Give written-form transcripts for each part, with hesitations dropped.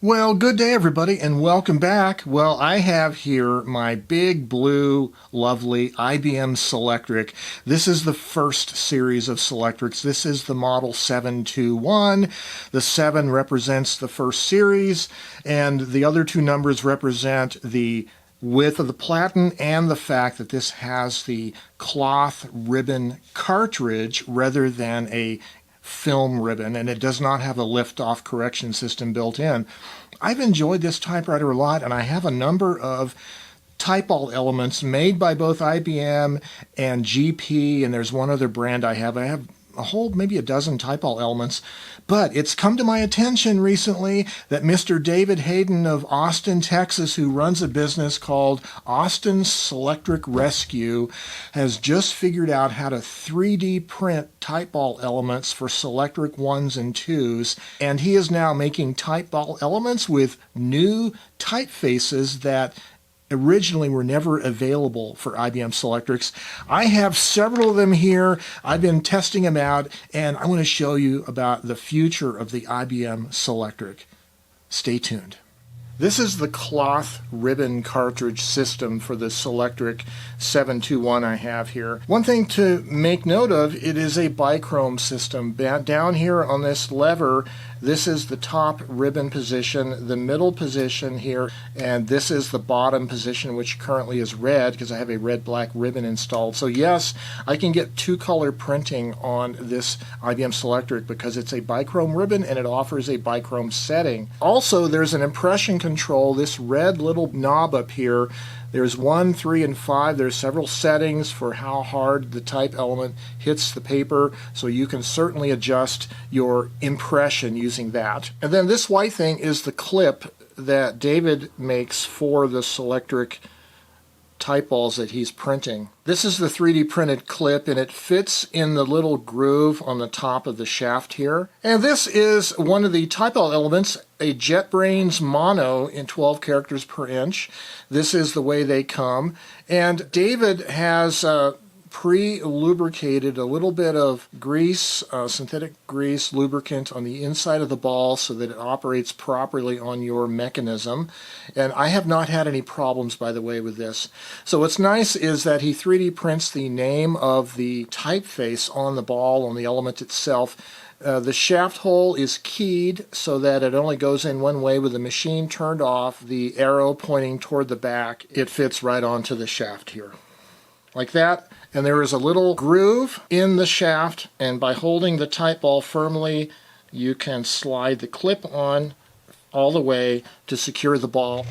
Well, good day, everybody, and welcome back. Well, I have here my big, blue, lovely IBM Selectric. This is the first series of Selectrics. This is the model 721. The 7 represents the first series, and the other two numbers represent the width of the platen and the fact that this has the cloth ribbon cartridge rather than a film ribbon, and it does not have a lift-off correction system built in. I've enjoyed this typewriter a lot, and I have a number of typeball elements made by both IBM and GP, and there's one other brand I have. I have a whole, maybe a dozen typeball elements, but it's come to my attention recently that Mr. David Hayden of Austin, Texas, who runs a business called Selectric Rescue, has just figured out how to 3D print typeball elements for Selectric 1s and 2s, and he is now making typeball elements with new typefaces that originally were never available for IBM Selectrics. I have several of them here. I've been testing them out, and I want to show you about the future of the IBM Selectric. Stay tuned. This is the cloth ribbon cartridge system for the Selectric 721 I have here. One thing to make note of, it is a bichrome system. Down here on this lever, this is the top ribbon position, the middle position here, and this is the bottom position, which currently is red because I have a red-black ribbon installed. So yes, I can get two-color printing on this IBM Selectric because it's a bichrome ribbon and it offers a bichrome setting. Also, there's an impression control, this red little knob up here. There's 1, 3, and 5. There's several settings for how hard the type element hits the paper, so you can certainly adjust your impression using that. And then this white thing is the clip that David makes for the Selectric typeballs that he's printing. This is the 3D printed clip, and it fits in the little groove on the top of the shaft here. And this is one of the typeball elements, a JetBrains Mono in 12 characters per inch. This is the way they come. And David has pre-lubricated a little bit of grease, synthetic grease lubricant on the inside of the ball so that it operates properly on your mechanism. And I have not had any problems, by the way, with this. So what's nice is that he 3D prints the name of the typeface on the ball, on the element itself. The shaft hole is keyed so that it only goes in one way. With the machine turned off, the arrow pointing toward the back, it fits right onto the shaft here. Like that. And there is a little groove in the shaft, and by holding the type ball firmly, you can slide the clip on all the way to secure the ball.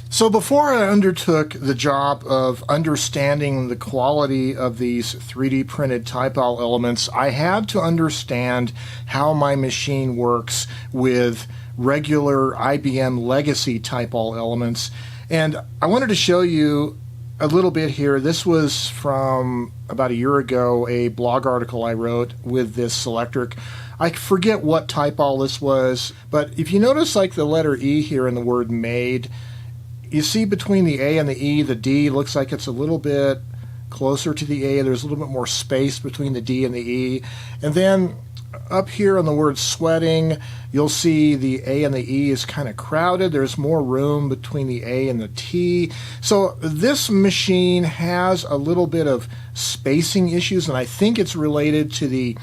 So before I undertook the job of understanding the quality of these 3D printed typeball elements, I had to understand how my machine works with regular IBM legacy typeball elements. And I wanted to show you a little bit here. This was from about a year ago, a blog article I wrote with this Selectric. I forget what typeball this was, but if you notice like the letter E here in the word made, you see between the A and the E, the D looks like it's a little bit closer to the A. There's a little bit more space between the D and the E. And then up here on the word sweating, you'll see the A and the E is kind of crowded. There's more room between the A and the T. So this machine has a little bit of spacing issues, and I think it's related to the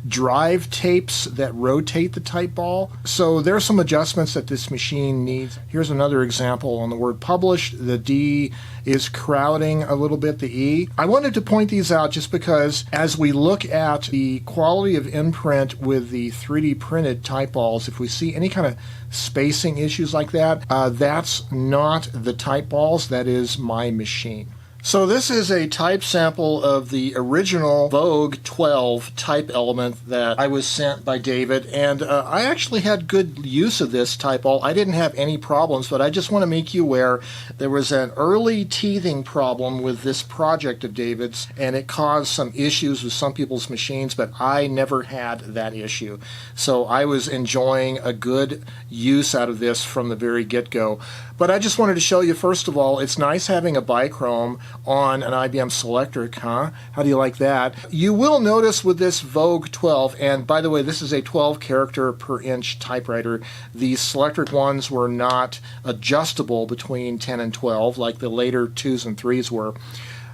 drive tapes that rotate the type ball. So there are some adjustments that this machine needs. Here's another example on the word published. The D is crowding a little bit the E. I wanted to point these out just because as we look at the quality of imprint with the 3D printed type balls, if we see any kind of spacing issues like that, that's not the type balls, that is my machine. So this is a type sample of the original Vogue 12 type element that I was sent by David, and I actually had good use of this type ball. I didn't have any problems, but I just want to make you aware there was an early teething problem with this project of David's, and it caused some issues with some people's machines, but I never had that issue. So I was enjoying a good use out of this from the very get-go. But I just wanted to show you, first of all, it's nice having a bichrome on an IBM Selectric, huh? How do you like that? You will notice with this Vogue 12, and by the way, this is a 12 character per inch typewriter. These Selectric ones were not adjustable between 10 and 12 like the later 2s and 3s were.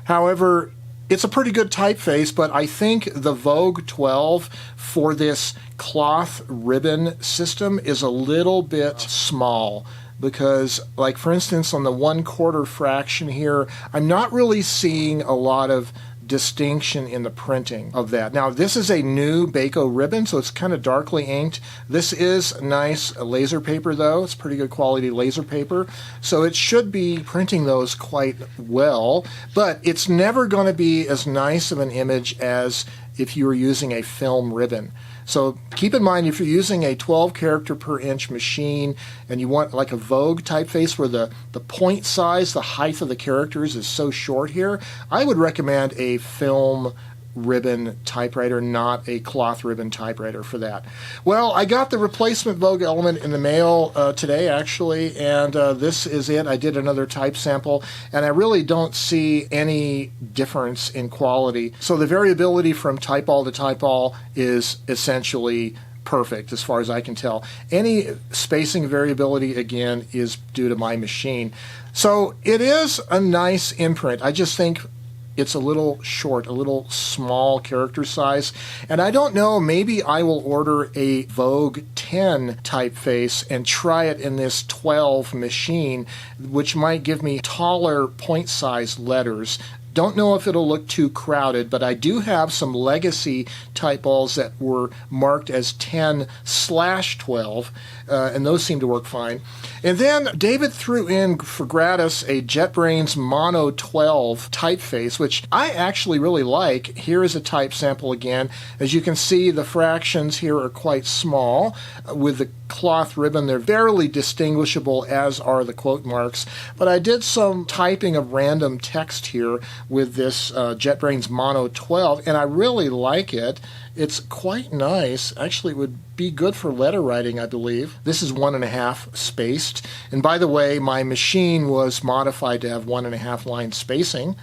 However, it's a pretty good typeface, but I think the Vogue 12 for this cloth ribbon system is a little bit small because, like for instance, on the 1/4 fraction here, I'm not really seeing a lot of distinction in the printing of that. Now, this is a new Baco ribbon, so it's kind of darkly inked. This is nice laser paper, though. It's pretty good quality laser paper, so it should be printing those quite well, but it's never going to be as nice of an image as if you were using a film ribbon. So keep in mind, if you're using a 12 character per inch machine and you want like a Vogue typeface where the point size, the height of the characters is so short here, I would recommend a film ribbon typewriter, not a cloth ribbon typewriter for that. Well, I got the replacement Vogue element in the mail today, actually, and this is it. I did another type sample, and I really don't see any difference in quality. So the variability from type-all to type-all is essentially perfect as far as I can tell. Any spacing variability, again, is due to my machine. So it is a nice imprint. I just think it's a little short, a little small character size. And I don't know, maybe I will order a Vogue 10 typeface and try it in this 12 machine, which might give me taller point size letters. Don't know if it'll look too crowded, but I do have some legacy type balls that were marked as 10/12, and those seem to work fine. And then David threw in for gratis a JetBrains Mono 12 typeface, which I actually really like. Here is a type sample again. As you can see, the fractions here are quite small. With the cloth ribbon, they're barely distinguishable, as are the quote marks. But I did some typing of random text here with this JetBrains Mono 12, and I really like it. It's quite nice. Actually, it would be good for letter writing, I believe. This is 1.5 spaced. And by the way, my machine was modified to have 1.5 line spacing.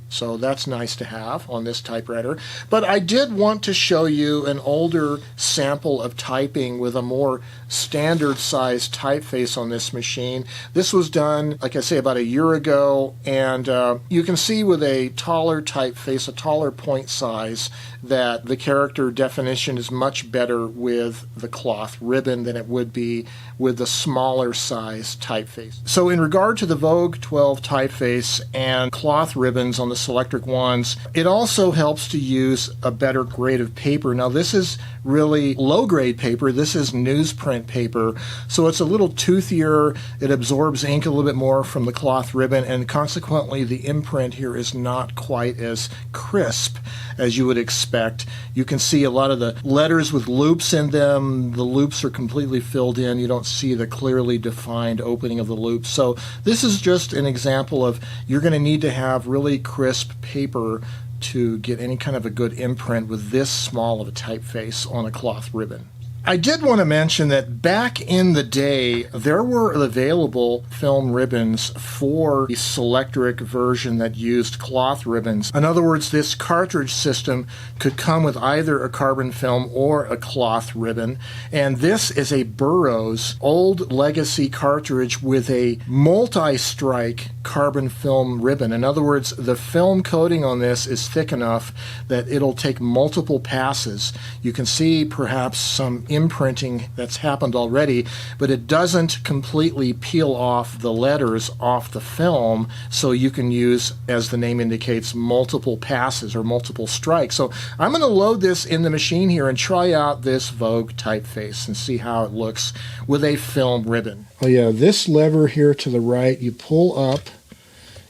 So that's nice to have on this typewriter. But I did want to show you an older sample of typing with a more standard size typeface on this machine. This was done, like I say, about a year ago, and you can see with a taller typeface, a taller point size, that the character definition is much better with the cloth ribbon than it would be with the smaller size typeface. So in regard to the Vogue 12 typeface and cloth ribbons on the Selectric ones, it also helps to use a better grade of paper. Now this is really low grade paper. This is newsprint paper, so it's a little toothier. It absorbs ink a little bit more from the cloth ribbon, and consequently the imprint here is not quite as crisp as you would expect. You can see a lot of the letters with loops in them. The loops are completely filled in. You don't see the clearly defined opening of the loops. So this is just an example of you're going to need to have really crisp paper to get any kind of a good imprint with this small of a typeface on a cloth ribbon. I did want to mention that back in the day, there were available film ribbons for the Selectric version that used cloth ribbons. In other words, this cartridge system could come with either a carbon film or a cloth ribbon. And this is a Burroughs old legacy cartridge with a multi-strike carbon film ribbon. In other words, the film coating on this is thick enough that it'll take multiple passes. You can see perhaps some imprinting that's happened already, but it doesn't completely peel off the letters off the film, so you can use, as the name indicates, multiple passes or multiple strikes. So I'm going to load this in the machine here and try out this Vogue typeface and see how it looks with a film ribbon. Oh yeah, this lever here to the right, you pull up,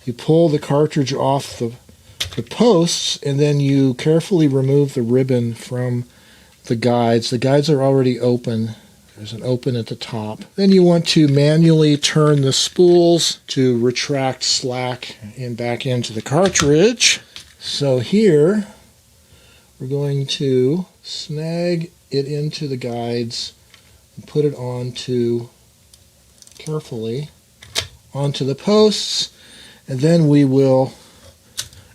you pull the cartridge off the posts, and then you carefully remove the ribbon from the guides. The guides are already open. There's an open at the top. Then you want to manually turn the spools to retract slack and back into the cartridge. So here we're going to snag it into the guides and put it onto carefully onto the posts, and then we will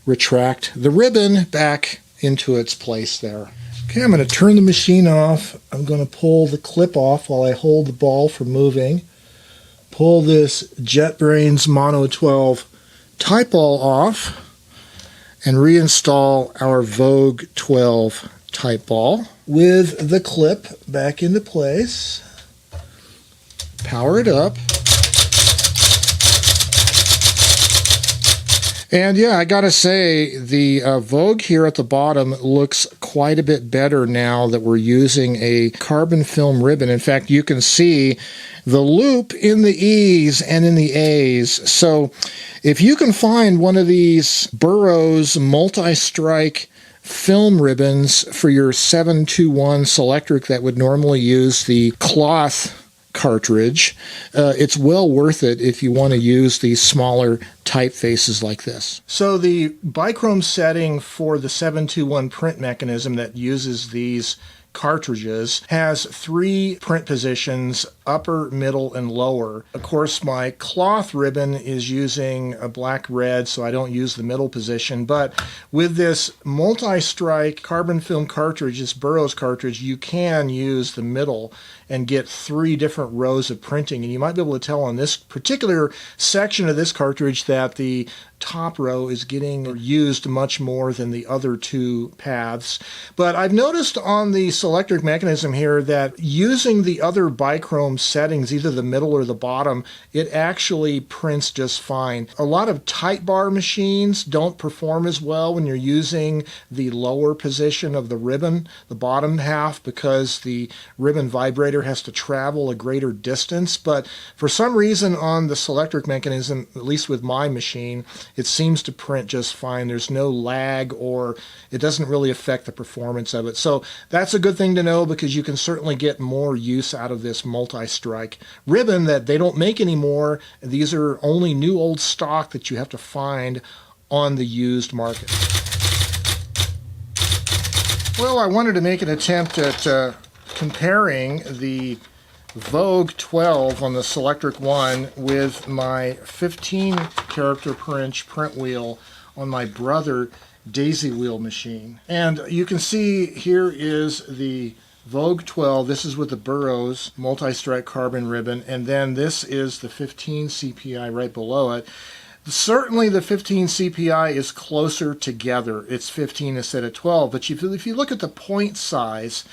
retract the ribbon back into its place there. Okay, I'm going to turn the machine off. I'm going to pull the clip off while I hold the ball from moving. Pull this JetBrains Mono 12 type ball off and reinstall our Vogue 12 type ball with the clip back into place. Power it up. And yeah, I gotta say, the Vogue here at the bottom looks quite a bit better now that we're using a carbon film ribbon. In fact, you can see the loop in the E's and in the A's. So if you can find one of these Burroughs Multi-Strike film ribbons for your 721 Selectric that would normally use the cloth cartridge, it's well worth it if you want to use these smaller typefaces like this. So the Bichrome setting for the 721 print mechanism that uses these cartridges has 3 print positions, upper, middle, and lower. Of course, my cloth ribbon is using a black red, so I don't use the middle position, but with this multi-strike carbon film cartridge, this Burroughs cartridge, you can use the middle and get 3 different rows of printing. And you might be able to tell on this particular section of this cartridge that the top row is getting used much more than the other 2 paths. But I've noticed on the Selectric mechanism here that using the other Bichrome settings, either the middle or the bottom, it actually prints just fine. A lot of tight bar machines don't perform as well when you're using the lower position of the ribbon, the bottom half, because the ribbon vibrator has to travel a greater distance. But for some reason on the Selectric mechanism, at least with my machine, it seems to print just fine. There's no lag, or it doesn't really affect the performance of it. So that's a good thing to know, because you can certainly get more use out of this multi-strike ribbon that they don't make anymore. These are only new old stock that you have to find on the used market. Well, I wanted to make an attempt at comparing the Vogue 12 on the Selectric 1 with my 15 character per inch print wheel on my Brother daisy wheel machine. And you can see here is the Vogue 12. This is with the Burroughs Multi-Strike carbon ribbon, and then this is the 15 CPI right below it. Certainly the 15 CPI is closer together. It's 15 instead of 12, but if you look at the point size,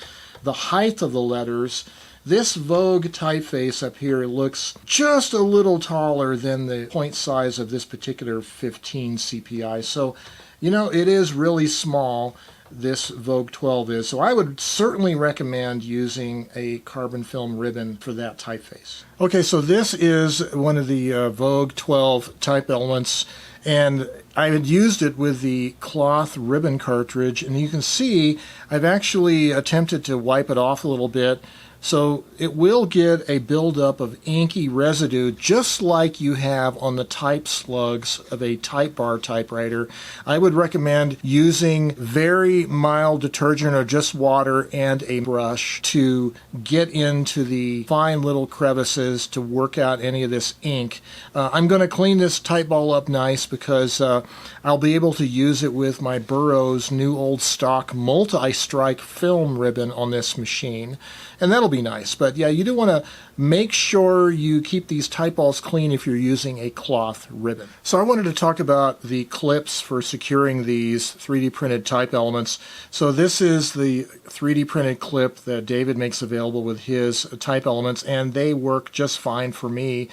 the height of the letters, this Vogue typeface up here looks just a little taller than the point size of this particular 15 CPI. So, you know, it is really small, this Vogue 12 is. So I would certainly recommend using a carbon film ribbon for that typeface. Okay, so this is one of the Vogue 12 type elements, and I had used it with the cloth ribbon cartridge, and you can see I've actually attempted to wipe it off a little bit. So it will get a buildup of inky residue, just like you have on the type slugs of a type bar typewriter. I would recommend using very mild detergent or just water and a brush to get into the fine little crevices to work out any of this ink. I'm going to clean this type ball up nice, because I'll be able to use it with my Burroughs new old stock multi-strike film ribbon on this machine, and that'll be nice. But yeah, you do want to make sure you keep these type balls clean if you're using a cloth ribbon. So I wanted to talk about the clips for securing these 3D printed type elements. So this is the 3D printed clip that David makes available with his type elements, and they work just fine for me.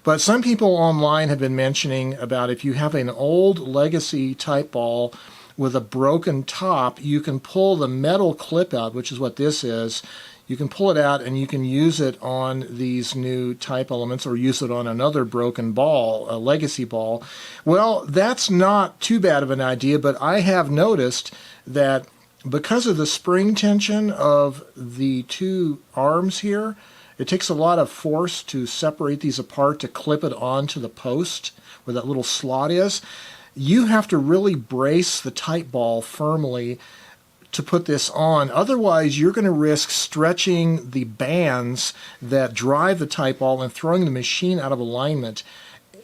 But some people online have been mentioning about if you have an old legacy type ball with a broken top, you can pull the metal clip out, which is what this is. You can pull it out and you can use it on these new type elements, or use it on another broken ball, a legacy ball. Well, that's not too bad of an idea, but I have noticed that because of the spring tension of the 2 arms here, it takes a lot of force to separate these apart to clip it onto the post where that little slot is. You have to really brace the type ball firmly to put this on. Otherwise, you're going to risk stretching the bands that drive the type ball and throwing the machine out of alignment.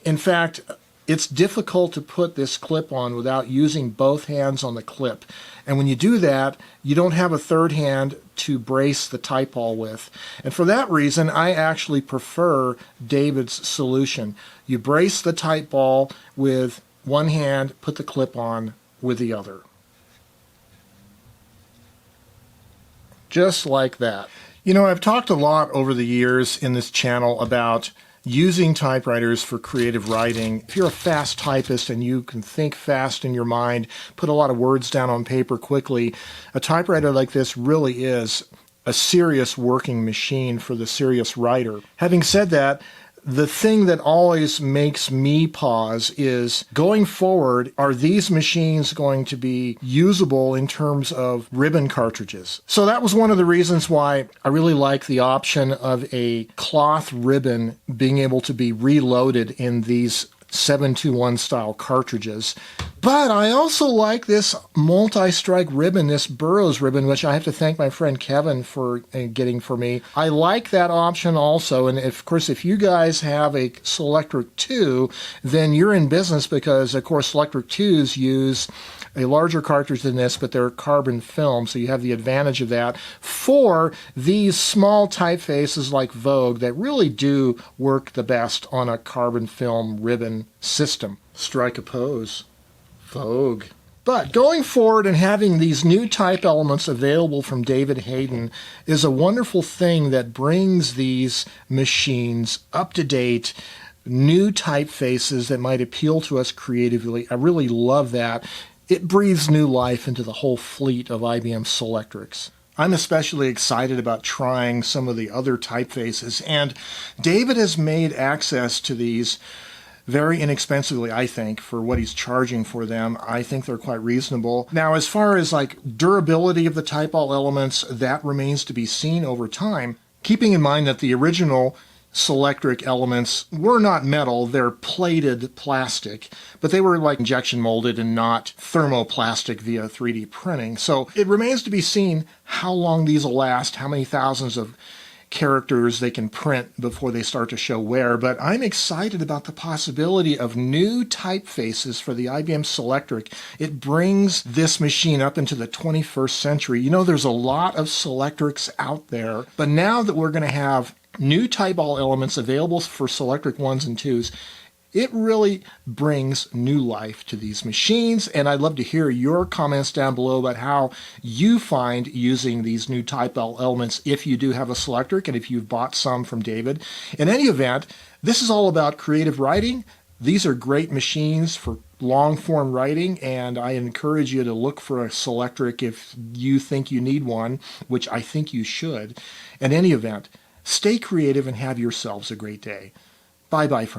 In fact, it's difficult to put this clip on without using both hands on the clip. And when you do that, you don't have a third hand to brace the type ball with. And for that reason, I actually prefer David's solution. You brace the type ball with one hand, put the clip on with the other. Just like that. You know, I've talked a lot over the years in this channel about using typewriters for creative writing. If you're a fast typist and you can think fast in your mind, put a lot of words down on paper quickly, a typewriter like this really is a serious working machine for the serious writer. Having said that, the thing that always makes me pause is, going forward, are these machines going to be usable in terms of ribbon cartridges? So that was one of the reasons why I really like the option of a cloth ribbon being able to be reloaded in these 721 style cartridges. But I also like this multi-strike ribbon, this Burroughs ribbon, which I have to thank my friend Kevin for getting for me. I like that option also, and of course if you guys have a Selectric II, then you're in business, because of course Selectric IIs use a larger cartridge than this, but they're carbon film, so you have the advantage of that for these small typefaces like Vogue that really do work the best on a carbon film ribbon system. Strike a pose. Vogue. But going forward and having these new type elements available from David Hayden is a wonderful thing that brings these machines up to date, new typefaces that might appeal to us creatively. I really love that. It breathes new life into the whole fleet of IBM Selectrics. I'm especially excited about trying some of the other typefaces, and David has made access to these very inexpensively, I think, for what he's charging for them. I think they're quite reasonable. Now, as far as like durability of the type ball elements, that remains to be seen over time, keeping in mind that the original Selectric elements were not metal, they're plated plastic, but they were like injection molded and not thermoplastic via 3D printing. So it remains to be seen how long these will last, how many thousands of characters they can print before they start to show wear. But I'm excited about the possibility of new typefaces for the IBM Selectric. It brings this machine up into the 21st century. You know, there's a lot of Selectrics out there, but now that we're going to have new type ball elements available for Selectric 1s and 2s, it really brings new life to these machines, and I'd love to hear your comments down below about how you find using these new type ball elements if you do have a Selectric and if you've bought some from David. In any event, this is all about creative writing. These are great machines for long-form writing, and I encourage you to look for a Selectric if you think you need one, which I think you should. In any event, stay creative and have yourselves a great day. Bye-bye for now.